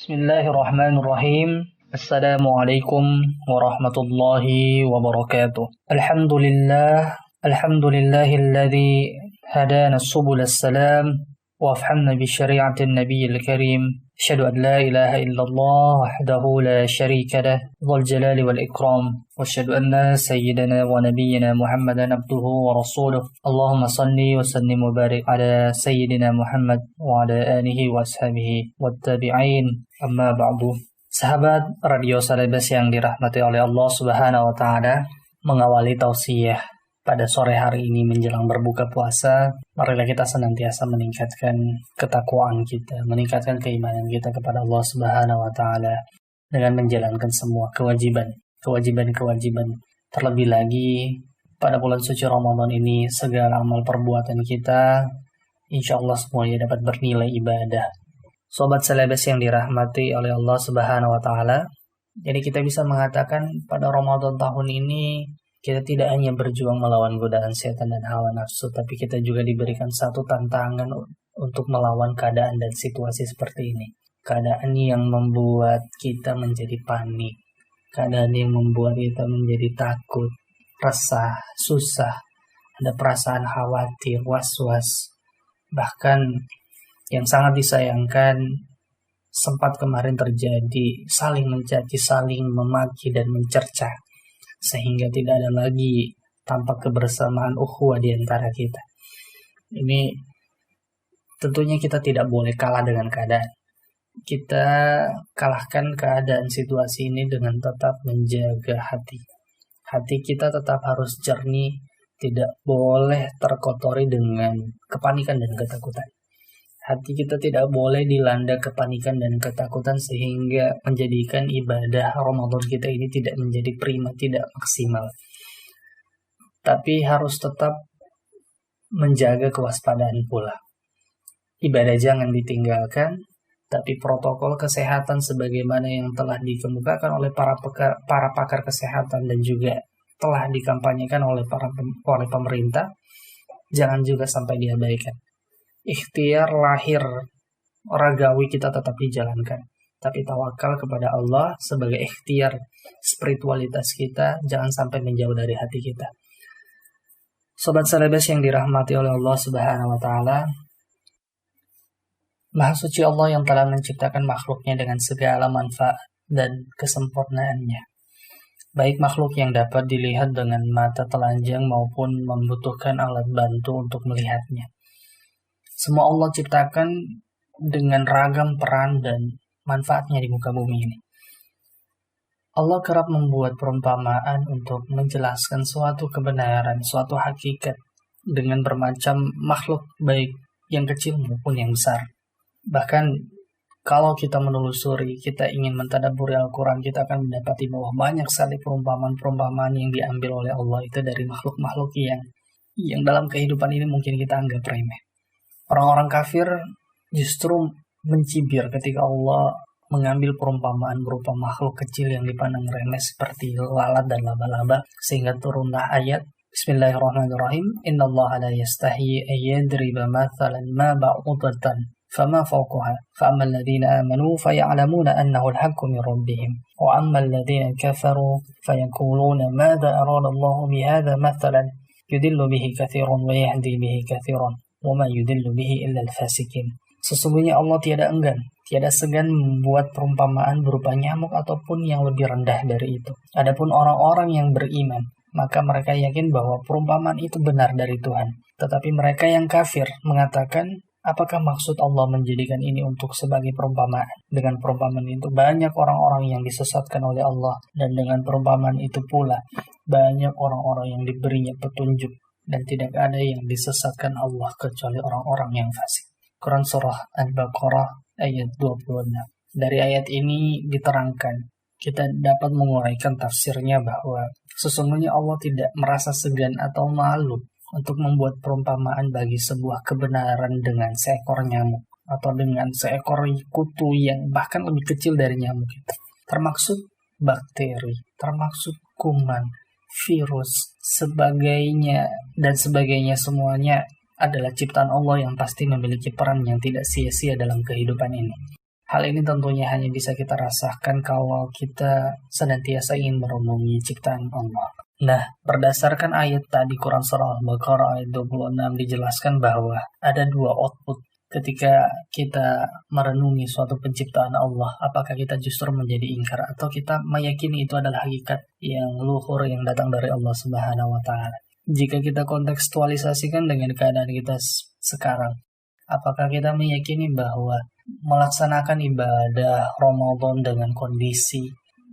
Bismillahirrahmanirrahim. Assalamualaikum warahmatullahi wabarakatuh. Alhamdulillahilladzi hadana subul salam wa afhamna bi syari'atin nabiyil karim. Asyhadu an la ilaha illallah wahdahu la syarika lah dzul jalali wal ikram. Wa asyhadu anna sayyidana wa nabiyyana Muhammadan abduhu wa rasuluh. Allahumma salli wa sallim wa barik ala sayyidina Muhammad wa ala alihi wa ashabihi wat tabi'in. Amma ba'du. Sahabat Radio Salibas yang dirahmati oleh Allah Subhanahu wa taala, mengawali tausiah pada sore hari ini menjelang berbuka puasa, marilah kita senantiasa meningkatkan ketakwaan kita, meningkatkan keimanan kita kepada Allah Subhanahu wa taala dengan menjalankan semua kewajiban. Terlebih lagi pada bulan suci Ramadan ini, segala amal perbuatan kita insyaallah semuanya dapat bernilai ibadah. Sobat Salibas yang dirahmati oleh Allah Subhanahu wa taala, jadi kita bisa mengatakan pada Ramadan tahun ini kita tidak hanya berjuang melawan godaan setan dan hawa nafsu, tapi kita juga diberikan satu tantangan untuk melawan keadaan dan situasi seperti ini. Keadaan yang membuat kita menjadi panik, keadaan yang membuat kita menjadi takut, resah, susah, ada perasaan khawatir, was-was. Bahkan yang sangat disayangkan, sempat kemarin terjadi saling mencaci, saling memaki dan mencerca, sehingga tidak ada lagi tampak kebersamaan ukhuwah di antara kita. Ini tentunya kita tidak boleh kalah dengan keadaan. Kita kalahkan keadaan situasi ini dengan tetap menjaga hati. Hati kita tetap harus jernih, tidak boleh terkotori dengan kepanikan dan ketakutan. Hati kita tidak boleh dilanda kepanikan dan ketakutan sehingga menjadikan ibadah Ramadan kita ini tidak menjadi prima, tidak maksimal. Tapi harus tetap menjaga kewaspadaan pula. Ibadah jangan ditinggalkan, tapi protokol kesehatan sebagaimana yang telah dikemukakan oleh para pakar kesehatan dan juga telah dikampanyekan oleh pemerintah, jangan juga sampai diabaikan. Ikhtiar lahir ragawi kita tetap dijalankan, tapi tawakal kepada Allah sebagai ikhtiar spiritualitas kita jangan sampai menjauh dari hati kita. Sobat Salibas yang dirahmati oleh Allah Subhanahu wa taala, Maha suci Allah yang telah menciptakan makhluknya dengan segala manfaat dan kesempurnaannya, baik makhluk yang dapat dilihat dengan mata telanjang maupun membutuhkan alat bantu untuk melihatnya. Semua Allah ciptakan dengan ragam peran dan manfaatnya di muka bumi ini. Allah kerap membuat perumpamaan untuk menjelaskan suatu kebenaran, suatu hakikat dengan bermacam makhluk baik yang kecil maupun yang besar. Bahkan kalau kita menelusuri, kita ingin mentadabburi Al-Quran, kita akan mendapati bahwa banyak sekali perumpamaan-perumpamaan yang diambil oleh Allah itu dari makhluk-makhluk yang dalam kehidupan ini mungkin kita anggap remeh. Orang-orang kafir justru mencibir ketika Allah mengambil perumpamaan berupa makhluk kecil yang dipandang remeh seperti lalat dan laba-laba, sehingga turunlah ayat Bismillahirrahmanirrahim. Innallaha la yastahi ayyadriba mathalan ma ba'udatan fama fawqaha fa'amma alladhina amanu faya'lamuna annahu al-haqqu min rabbihim wa amma alladhina kafaru fayaquluna madza arada Allahu bihadza mathalan yudillu bihi katsiran wa yahdi bihi katsiran وَمَا يُدِلُّ بِهِ إِلَّا الْفَاسِقِينَ. Sesungguhnya Allah tiada segan membuat perumpamaan berupa nyamuk ataupun yang lebih rendah dari itu. Adapun orang-orang yang beriman, maka mereka yakin bahwa perumpamaan itu benar dari Tuhan. Tetapi mereka yang kafir mengatakan, apakah maksud Allah menjadikan ini untuk sebagai perumpamaan? Dengan perumpamaan itu banyak orang-orang yang disesatkan oleh Allah, dan dengan perumpamaan itu pula banyak orang-orang yang diberinya petunjuk. Dan tidak ada yang disesatkan Allah kecuali orang-orang yang fasik. Quran Surah Al-Baqarah ayat 26. Dari ayat ini diterangkan, kita dapat menguraikan tafsirnya bahwa sesungguhnya Allah tidak merasa segan atau malu untuk membuat perumpamaan bagi sebuah kebenaran dengan seekor nyamuk atau dengan seekor kutu yang bahkan lebih kecil dari nyamuk itu. Termaksud bakteri, termaksud kuman, virus, dan sebagainya semuanya adalah ciptaan Allah yang pasti memiliki peran yang tidak sia-sia dalam kehidupan ini. Hal ini tentunya hanya bisa kita rasakan kalau kita senantiasa ingin merenungi ciptaan Allah. Nah, berdasarkan ayat tadi Quran Surah Al-Baqarah ayat 26 dijelaskan bahwa ada dua output ketika kita merenungi suatu penciptaan Allah. Apakah kita justru menjadi ingkar atau kita meyakini itu adalah hakikat yang luhur yang datang dari Allah Subhanahu wa Ta'ala. Jika kita kontekstualisasikan dengan keadaan kita sekarang, apakah kita meyakini bahwa melaksanakan ibadah Ramadan dengan kondisi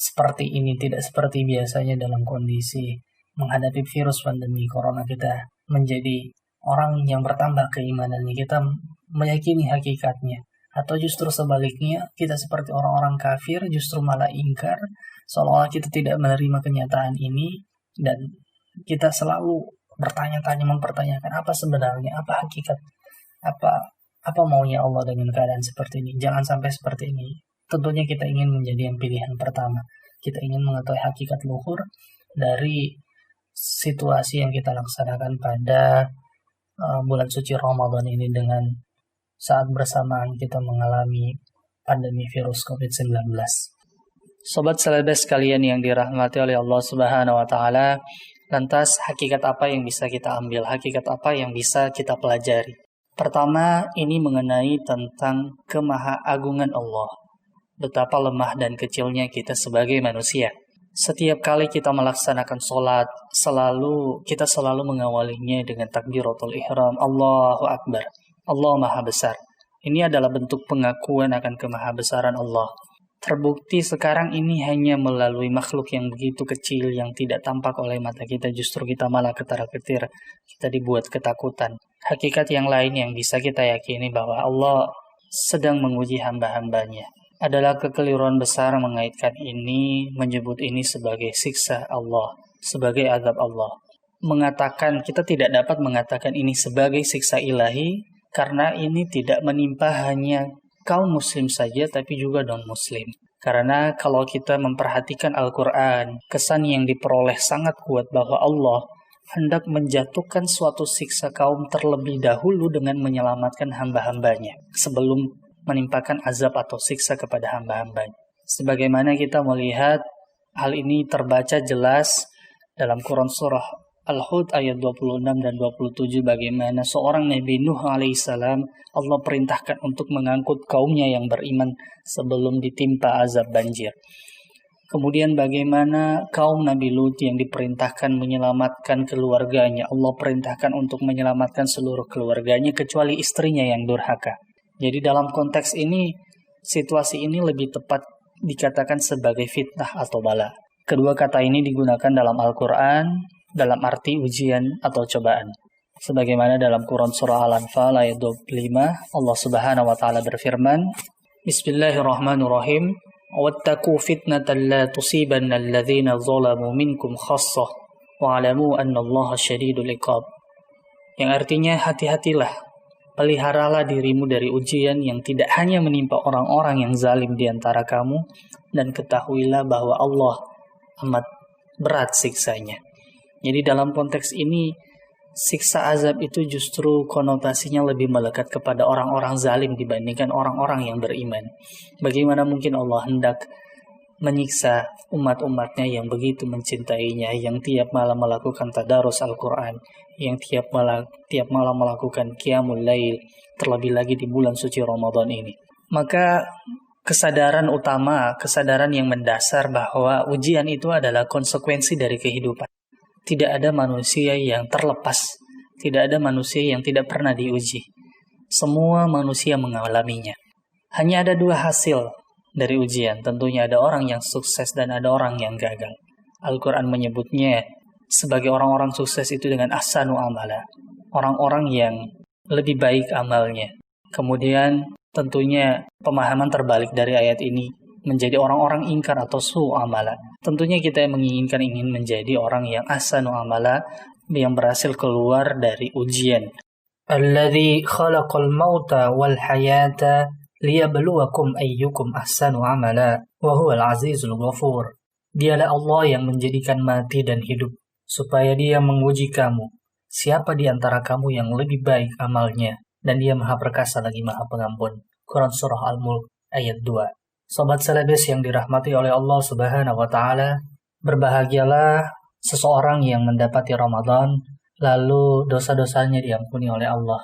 seperti ini tidak seperti biasanya dalam kondisi menghadapi virus pandemi corona, kita menjadi orang yang bertambah keimanannya, kita meyakini hakikatnya, atau justru sebaliknya kita seperti orang-orang kafir justru malah ingkar, seolah-olah kita tidak menerima kenyataan ini dan kita selalu bertanya-tanya, mempertanyakan apa sebenarnya, apa hakikat, apa maunya Allah dengan keadaan seperti ini. Jangan sampai seperti ini. Tentunya kita ingin menjadi yang pilihan pertama. Kita ingin mengetahui hakikat luhur dari situasi yang kita laksanakan pada bulan suci Ramadan ini dengan saat bersamaan kita mengalami pandemi virus COVID-19. Sobat Selebes sekalian yang dirahmati oleh Allah Subhanahu wa Ta'ala, lantas hakikat apa yang bisa kita ambil? Hakikat apa yang bisa kita pelajari? Pertama, ini mengenai tentang kemahaagungan Allah. Betapa lemah dan kecilnya kita sebagai manusia. Setiap kali kita melaksanakan sholat, kita selalu mengawalinya dengan takbiratul ihram, Allahu Akbar, Allah Maha Besar. Ini adalah bentuk pengakuan akan kemahabesaran Allah. Terbukti sekarang ini hanya melalui makhluk yang begitu kecil yang tidak tampak oleh mata kita, justru kita malah ketar-ketir, kita dibuat ketakutan. Hakikat yang lain yang bisa kita yakini bahwa Allah sedang menguji hamba-hambanya. Adalah kekeliruan besar mengaitkan ini, menyebut ini sebagai siksa Allah, sebagai azab Allah. Kita tidak dapat mengatakan ini sebagai siksa ilahi, karena ini tidak menimpa hanya kaum muslim saja, tapi juga non-muslim. Karena kalau kita memperhatikan Al-Quran, kesan yang diperoleh sangat kuat bahwa Allah hendak menjatuhkan suatu siksa kaum terlebih dahulu dengan menyelamatkan hamba-hambanya, sebelum menimpakan azab atau siksa kepada hamba-hambanya. Sebagaimana kita melihat hal ini terbaca jelas dalam Quran Surah Al-Hud ayat 26 dan 27, bagaimana seorang Nabi Nuh alaihissalam Allah perintahkan untuk mengangkut kaumnya yang beriman sebelum ditimpa azab banjir. Kemudian bagaimana kaum Nabi Lut yang diperintahkan menyelamatkan keluarganya, Allah perintahkan untuk menyelamatkan seluruh keluarganya kecuali istrinya yang durhaka. Jadi dalam konteks ini, situasi ini lebih tepat dikatakan sebagai fitnah atau bala. Kedua kata ini digunakan dalam Al-Quran dalam arti ujian atau cobaan. Sebagaimana dalam Quran Surah Al-Anfal ayat 25, Allah Subhanahu wa Ta'ala berfirman, Bismillahirrahmanirrahim, وَاتَّقُوا فِتْنَةً لَا تُصِيبَنَّ الَّذِينَ ظَلَمُوا مِنْكُمْ خَاصَّةً وَاعْلَمُوا أَنَّ اللَّهَ شَدِيدُ الْعِقَابِ. Yang artinya hati-hatilah, peliharalah dirimu dari ujian yang tidak hanya menimpa orang-orang yang zalim di antara kamu, dan ketahuilah bahwa Allah amat berat siksanya. Jadi dalam konteks ini, siksa azab itu justru konotasinya lebih melekat kepada orang-orang zalim dibandingkan orang-orang yang beriman. Bagaimana mungkin Allah hendak menyiksa umat-umatnya yang begitu mencintainya, yang tiap malam melakukan tadarus Al-Quran, yang tiap malam melakukan qiyamul lail, terlebih lagi di bulan suci Ramadan ini. Maka kesadaran utama, kesadaran yang mendasar bahwa ujian itu adalah konsekuensi dari kehidupan. Tidak ada manusia yang terlepas, tidak ada manusia yang tidak pernah diuji. Semua manusia mengalaminya. Hanya ada dua hasil dari ujian, tentunya ada orang yang sukses dan ada orang yang gagal. Al-Quran menyebutnya sebagai orang-orang sukses itu dengan ahsanu amala, orang-orang yang lebih baik amalnya. Kemudian tentunya pemahaman terbalik dari ayat ini menjadi orang-orang ingkar atau su amala. Tentunya kita ingin menjadi orang yang ahsanu amala, yang berhasil keluar dari ujian. Alladzi khalaqal mauta wal hayata liyabluwakum ayyukum ahsanu amala wa huwal azizul ghafur. Dialah Allah yang menjadikan mati dan hidup supaya Dia menguji kamu, siapa di antara kamu yang lebih baik amalnya, dan Dia Maha Perkasa lagi Maha Pengampun. Quran Surah Al-Mulk ayat 2. Sobat Selebes yang dirahmati oleh Allah Subhanahu wa Ta'ala, berbahagialah seseorang yang mendapati Ramadan lalu dosa-dosanya diampuni oleh Allah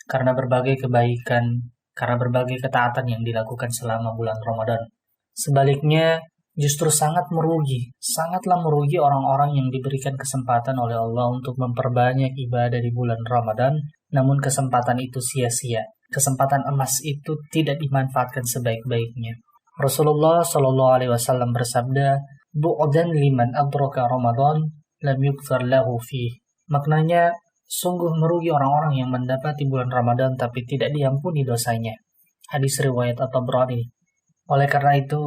karena berbagai kebaikan, karena berbagai ketaatan yang dilakukan selama bulan Ramadan. Sebaliknya, justru sangatlah merugi orang-orang yang diberikan kesempatan oleh Allah untuk memperbanyak ibadah di bulan Ramadan, namun kesempatan itu sia-sia. Kesempatan emas itu tidak dimanfaatkan sebaik-baiknya. Rasulullah Shallallahu Alaihi Wasallam bersabda, "Bu'dan liman adraka Ramadan, lam yughfar lahu fih." Maknanya, sungguh merugi orang-orang yang mendapati bulan Ramadan tapi tidak diampuni dosanya. Hadis riwayat At-Tabrani. Oleh karena itu,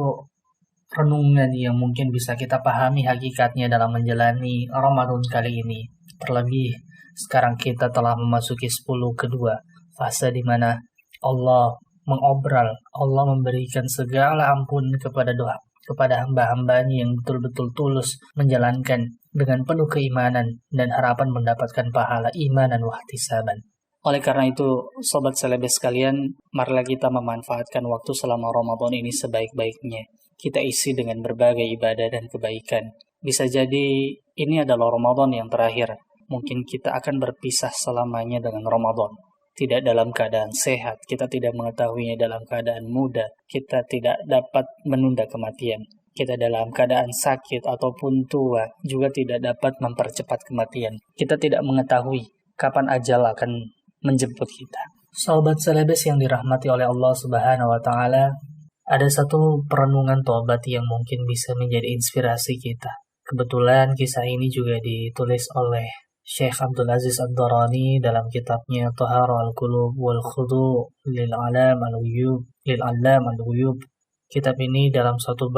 renungan yang mungkin bisa kita pahami hakikatnya dalam menjalani Ramadan kali ini. Terlebih, sekarang kita telah memasuki 10 kedua, fase di mana Allah mengobral, Allah memberikan segala ampun kepada hamba-hambanya yang betul-betul tulus menjalankan dengan penuh keimanan dan harapan mendapatkan pahala iman dan wahtisaban. Oleh karena itu, Sobat Selebes sekalian, marilah kita memanfaatkan waktu selama Ramadan ini sebaik-baiknya. Kita isi dengan berbagai ibadah dan kebaikan. Bisa jadi ini adalah Ramadan yang terakhir. Mungkin kita akan berpisah selamanya dengan Ramadan. Tidak dalam keadaan sehat, kita tidak mengetahuinya dalam keadaan muda, kita tidak dapat menunda kematian. Kita dalam keadaan sakit ataupun tua, juga tidak dapat mempercepat kematian. Kita tidak mengetahui kapan ajal akan menjemput kita. Sahabat Selebes yang dirahmati oleh Allah Subhanahu wa Ta'ala, ada satu perenungan tobat yang mungkin bisa menjadi inspirasi kita. Kebetulan kisah ini juga ditulis oleh Syekh Abdul Aziz Ad-Darani dalam kitabnya Taharul Qulub wal Khudu' lil Alam al-Ghuyub. Kitab ini dalam satu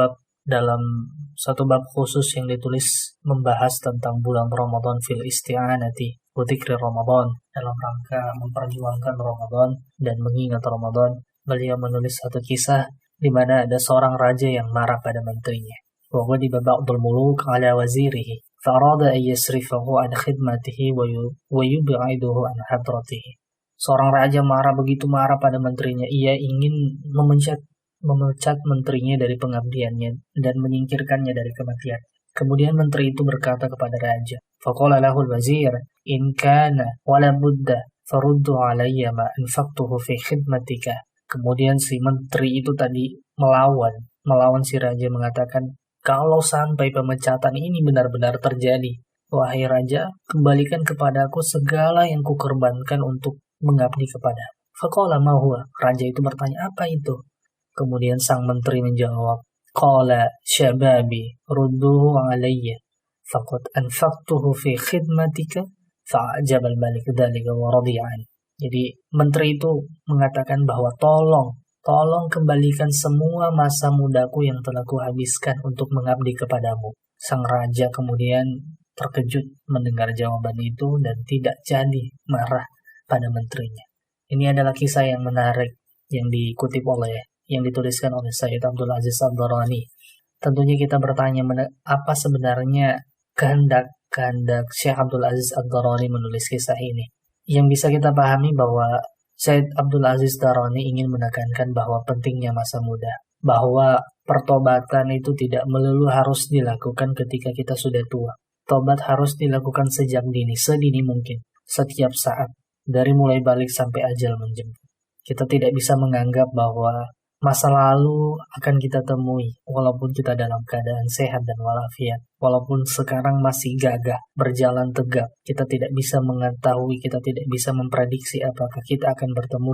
bab khusus yang ditulis membahas tentang bulan Ramadan fil isti'anati wa dzikri Ramadan, dalam rangka memperjuangkan Ramadan dan mengingat Ramadan. Beliau menulis satu kisah di mana ada seorang raja yang marah pada menterinya. Wa ghadiba ba'dul muluk ala wazirihi fa'arada an yasrifahu an khidmatihi wa yub'iduhu an hadratihi. Seorang raja begitu marah pada menterinya, ia ingin memecat menterinya dari pengabdiannya dan menyingkirkannya dari kematian. Kemudian menteri itu berkata kepada raja, faqala lahul wazir, in kana wala budda faruddu alayya ma anfaqtuhu fi khidmatika. Kemudian si menteri itu tadi melawan si raja, mengatakan, kalau sampai pemecatan ini benar-benar terjadi, wahai raja, kembalikan kepadaku segala yang kukorbankan untuk mengabdi kepada. Faqala ma huwa. Raja itu bertanya, apa itu? Kemudian sang menteri menjawab, qala syababi rudduhu alayya faqad anfaqtuhu fi khidmatika fa'ajabal malik dzalika wa radiyan. Jadi menteri itu mengatakan bahwa tolong kembalikan semua masa mudaku yang telah kuhabiskan untuk mengabdi kepadamu. Sang raja kemudian terkejut mendengar jawaban itu dan tidak jadi marah pada menterinya. Ini adalah kisah yang menarik yang dituliskan oleh Sayyid Abdul Aziz Ad-Darani. Tentunya kita bertanya, apa sebenarnya kehendak Syekh Abdul Aziz Ad-Darani menulis kisah ini? Yang bisa kita pahami bahwa Syekh Abdul Aziz Ad-Darani ingin menekankan bahwa pentingnya masa muda, bahwa pertobatan itu tidak melulu harus dilakukan ketika kita sudah tua. Tobat harus dilakukan sejak sedini mungkin, setiap saat, dari mulai balik sampai ajal menjemput. Kita tidak bisa menganggap bahwa masa lalu akan kita temui walaupun kita dalam keadaan sehat dan walafiat. Walaupun sekarang masih gagah, berjalan tegap, kita tidak bisa mengetahui, kita tidak bisa memprediksi apakah kita akan bertemu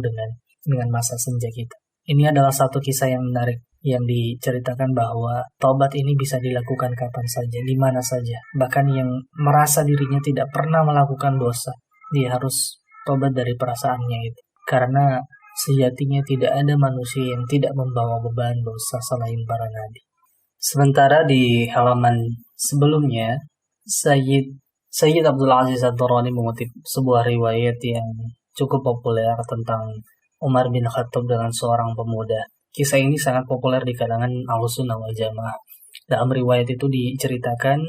dengan masa senja kita. Ini adalah satu kisah yang menarik yang diceritakan bahwa taubat ini bisa dilakukan kapan saja, di mana saja. Bahkan yang merasa dirinya tidak pernah melakukan dosa, dia harus taubat dari perasaannya itu. Karena sejatinya tidak ada manusia yang tidak membawa beban dosa selain para nabi. Sementara di halaman sebelumnya, Sayyid Abdul Aziz Ad-Darani mengutip sebuah riwayat yang cukup populer tentang Umar bin Khattab dengan seorang pemuda. Kisah ini sangat populer di kalangan Ahlussunnah wal Jamaah. Dalam riwayat itu diceritakan,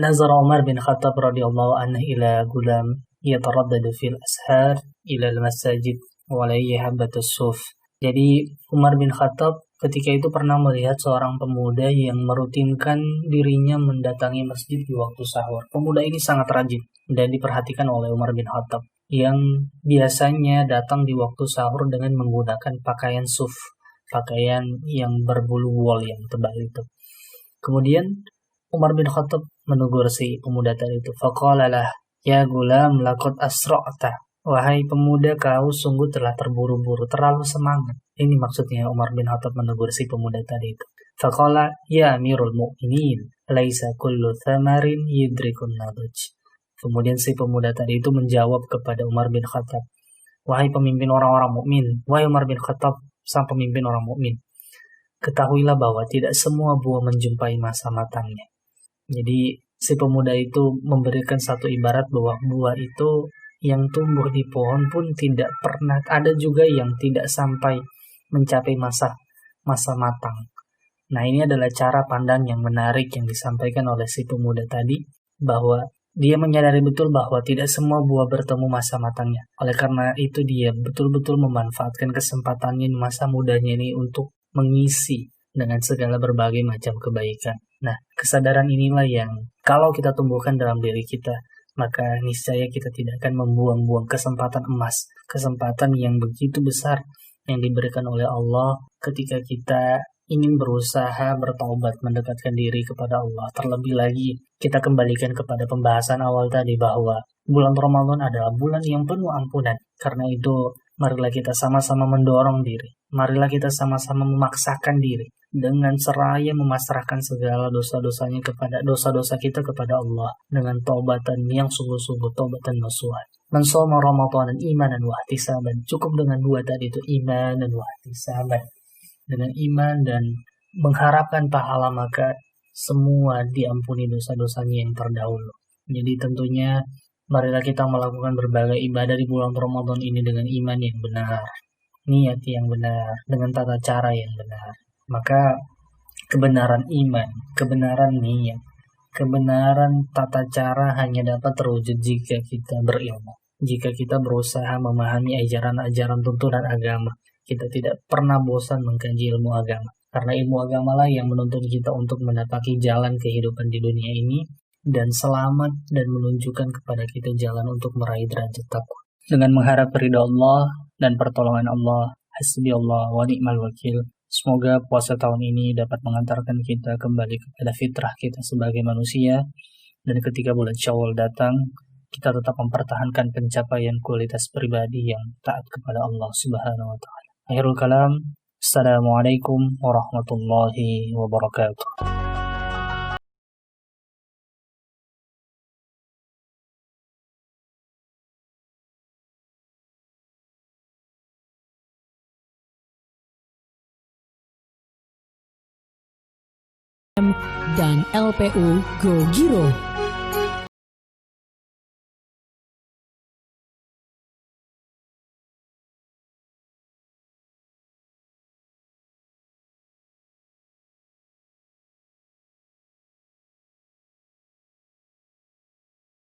Nazar Umar bin Khattab radhiyallahu anhu ila gulam yataraddadu fil ashar ila al-masajid walayhi habbatus suf Jadi Umar bin Khattab ketika itu pernah melihat seorang pemuda yang merutinkan dirinya mendatangi masjid di waktu sahur. Pemuda ini sangat rajin dan diperhatikan oleh Umar bin Khattab yang biasanya datang di waktu sahur dengan menggunakan pakaian suf, pakaian yang berbulu wol yang tebal itu. Kemudian Umar bin Khattab menegur si pemuda tadi itu. Faqala lah, ya gulam laqad asra'ta. Wahai pemuda, kau sungguh telah terburu-buru, terlalu semangat. Ini maksudnya Umar bin Khattab menegur si pemuda tadi itu. Faqala, ya Amirul Mu'minin, laisa kullu thamarin yudrikun nadaj. Kemudian si pemuda tadi itu menjawab kepada Umar bin Khattab, wahai pemimpin orang-orang mukmin, wahai Umar bin Khattab, sang pemimpin orang mukmin, ketahuilah bahwa tidak semua buah menjumpai masa matangnya. Jadi si pemuda itu memberikan satu ibarat bahwa buah itu yang tumbuh di pohon pun tidak pernah, ada juga yang tidak sampai mencapai masa matang. Nah, ini adalah cara pandang yang menarik yang disampaikan oleh si pemuda tadi, bahwa dia menyadari betul bahwa tidak semua buah bertemu masa matangnya. Oleh karena itu dia betul-betul memanfaatkan kesempatannya di masa mudanya ini untuk mengisi dengan segala berbagai macam kebaikan. Nah, kesadaran inilah yang kalau kita tumbuhkan dalam diri kita, maka niscaya kita tidak akan membuang-buang kesempatan emas, kesempatan yang begitu besar yang diberikan oleh Allah ketika kita ingin berusaha bertaubat, mendekatkan diri kepada Allah. Terlebih lagi, kita kembalikan kepada pembahasan awal tadi bahwa bulan Ramadan adalah bulan yang penuh ampunan. Karena itu, marilah kita sama-sama mendorong diri. Marilah kita sama-sama memaksakan diri dengan seraya memasrahkan segala dosa-dosanya kepada dosa-dosa kita kepada Allah dengan taubatan yang sungguh-sungguh, taubatan nasuha. Man shoma Ramadanan imanan wa ihtisaban. Cukup dengan dua tadi itu, iman dan wa ihtisaban. Dengan iman dan mengharapkan pahala, maka semua diampuni dosa-dosanya yang terdahulu. Jadi tentunya marilah kita melakukan berbagai ibadah di bulan Ramadan ini dengan iman yang benar, niat yang benar, dengan tata cara yang benar. Maka kebenaran iman, kebenaran niat, kebenaran tata cara hanya dapat terwujud jika kita berilmu. Jika kita berusaha memahami ajaran-ajaran tuntunan agama, kita tidak pernah bosan mengkaji ilmu agama. Karena ilmu agamalah yang menuntun kita untuk menapaki jalan kehidupan di dunia ini dan selamat dan menunjukkan kepada kita jalan untuk meraih derajat takwa. Dengan mengharap ridha Allah dan pertolongan Allah, hasbi Allah wa ni'mal wakil. Semoga puasa tahun ini dapat mengantarkan kita kembali kepada fitrah kita sebagai manusia, dan ketika bulan Syawal datang, kita tetap mempertahankan pencapaian kualitas pribadi yang taat kepada Allah Subhanahu wa taala. Akhirul kalam, Assalamualaikum warahmatullahi wabarakatuh. dan LPU Go Giro.